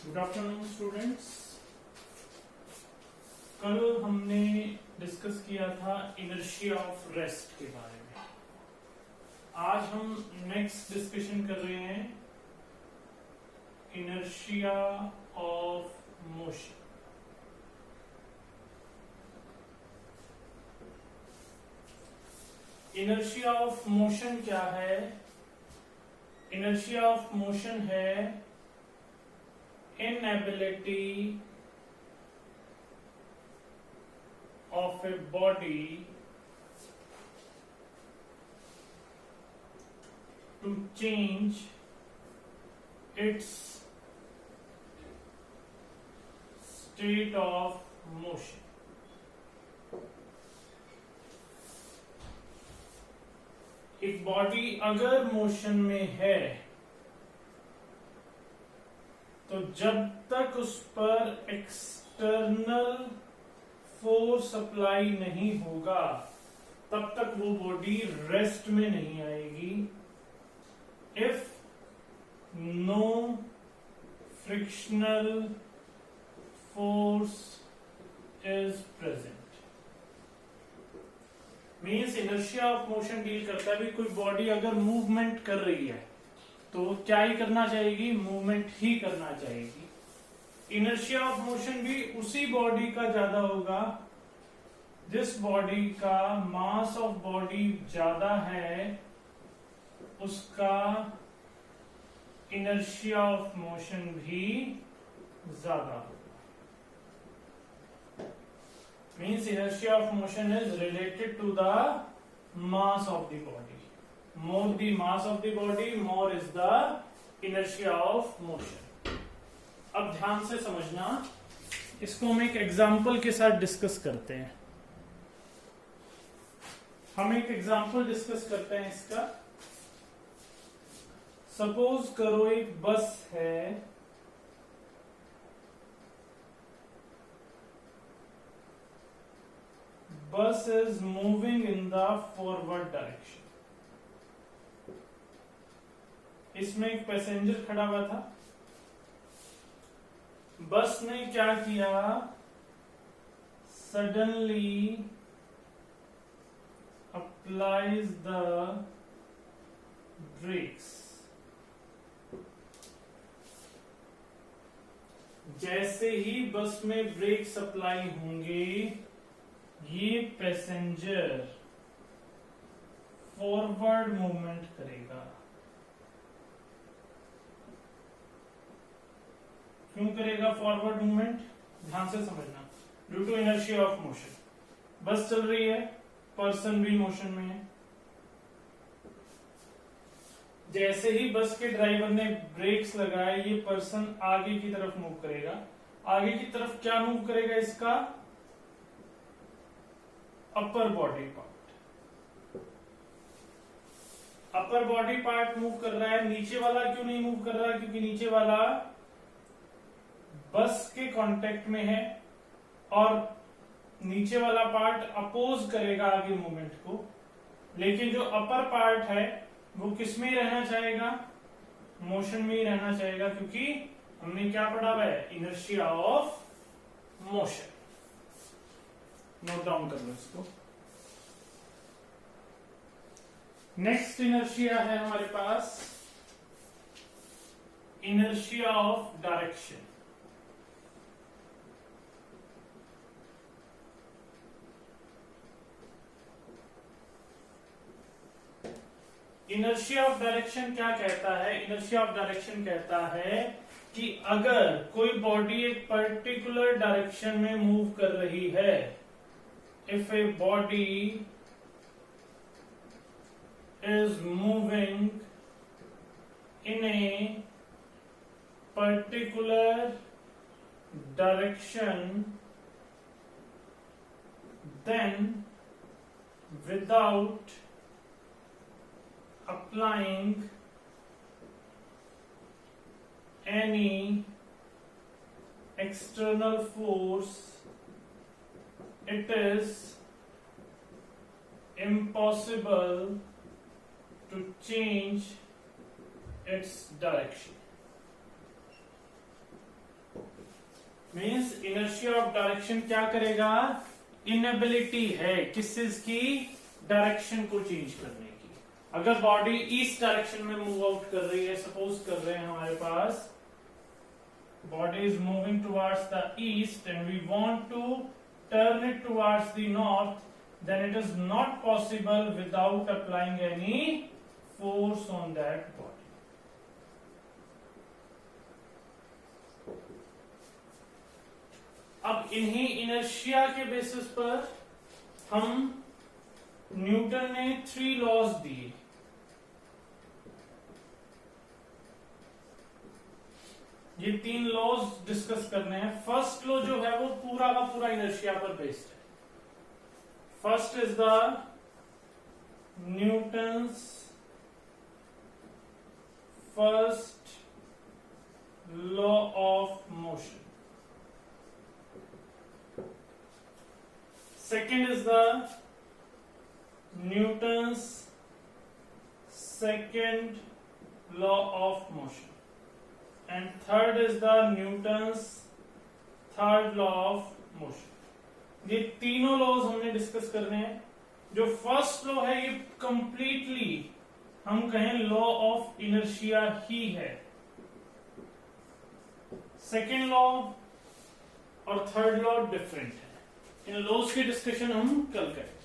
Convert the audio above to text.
Good afternoon students. कल हमने discuss किया था इनर्शिया ऑफ रेस्ट के बारे में। आज हम नेक्स्ट डिस्कशन कर रहे हैं inertia of motion. Inertia of motion क्या है? इनर्शिया ऑफ मोशन है inability of a body to change its state of motion. एक बॉडी अगर मोशन में है तो जब तक उस पर एक्सटर्नल फोर्स अप्लाई नहीं होगा तब तक वो बॉडी रेस्ट में नहीं आएगी। If no frictional force is present, means inertia of motion deal करता है भी कोई बॉडी अगर मूवमेंट कर रही है तो क्या ही करना चाहेगी? मूवमेंट ही करना चाहेगी। इनर्शिया ऑफ मोशन भी उसी बॉडी का ज्यादा होगा जिस बॉडी का मास ऑफ बॉडी ज्यादा है, उसका इनर्शिया ऑफ मोशन भी ज्यादा होगा। Means inertia of motion is related to the mass of the body. More the mass of the body, more is the inertia of motion. अब ध्यान से समझना, इसको हम एक एग्जाम्पल के साथ डिस्कस करते हैं। हम एक एग्जाम्पल डिस्कस करते हैं इसका। सपोज करो एक बस है, बस is moving in the forward direction. इसमें एक पैसेंजर खड़ा हुआ था। बस ने क्या किया? Suddenly applies the brakes. जैसे ही बस में ब्रेक्स अप्लाई होंगे, ये पैसेंजर फॉरवर्ड मूवमेंट करेगा। क्यों करेगा फॉरवर्ड मूवमेंट? ध्यान से समझना। Due to inertia of motion. Bus चल रही है, पर्सन भी मोशन में है। जैसे ही बस के ड्राइवर ने ब्रेक्स लगाए, ये पर्सन आगे की तरफ मूव करेगा। आगे की तरफ क्या मूव करेगा? इसका upper body part. Upper body part move कर रहा है। नीचे वाला क्यों नहीं मूव कर रहा? क्योंकि नीचे वाला बस के कांटेक्ट में है और नीचे वाला पार्ट अपोज करेगा आगे मूवमेंट को। लेकिन जो अपर पार्ट है वो किस में ही रहना चाहेगा? मोशन में ही रहना चाहेगा, क्योंकि हमने क्या पढ़ा हुआ है? Inertia of motion. Note down कर लो इसको। नेक्स्ट इनर्शिया है हमारे पास inertia of direction. Inertia of direction क्या कहता है? इनर्शिया ऑफ डायरेक्शन कहता है कि अगर कोई बॉडी एक पर्टिकुलर डायरेक्शन में मूव कर रही है, if a body is moving in a particular direction, then without applying any external force, it is impossible to change its direction. Means inertia of direction क्या करेगा, इनएबिलिटी है किस चीज की, डायरेक्शन को चेंज करने की। अगर बॉडी ईस्ट डायरेक्शन में मूव आउट कर रही है, सपोज कर रहे हैं हमारे पास body is moving towards the east and we want to turn it towards the north, then it is not possible without applying any force on that body. अब इन्हीं इनर्शिया के बेसिस पर हम न्यूटन ने 3 लॉज दिए। ये 3 laws discuss करने हैं। फर्स्ट लॉ जो है वो पूरा का पूरा इनर्शिया पर बेस्ड है। First is the Newton's first law of motion. Second is the Newton's second law of motion and third is the Newton's third law of motion। ये तीनों लॉज हमने डिस्कस करने हैं। जो फर्स्ट लॉ है ये कंप्लीटली हम कहें लॉ ऑफ इनर्शिया ही है। सेकेंड लॉ और थर्ड लॉ डिफरेंट है। इन लॉज की डिस्कशन हम कल करें।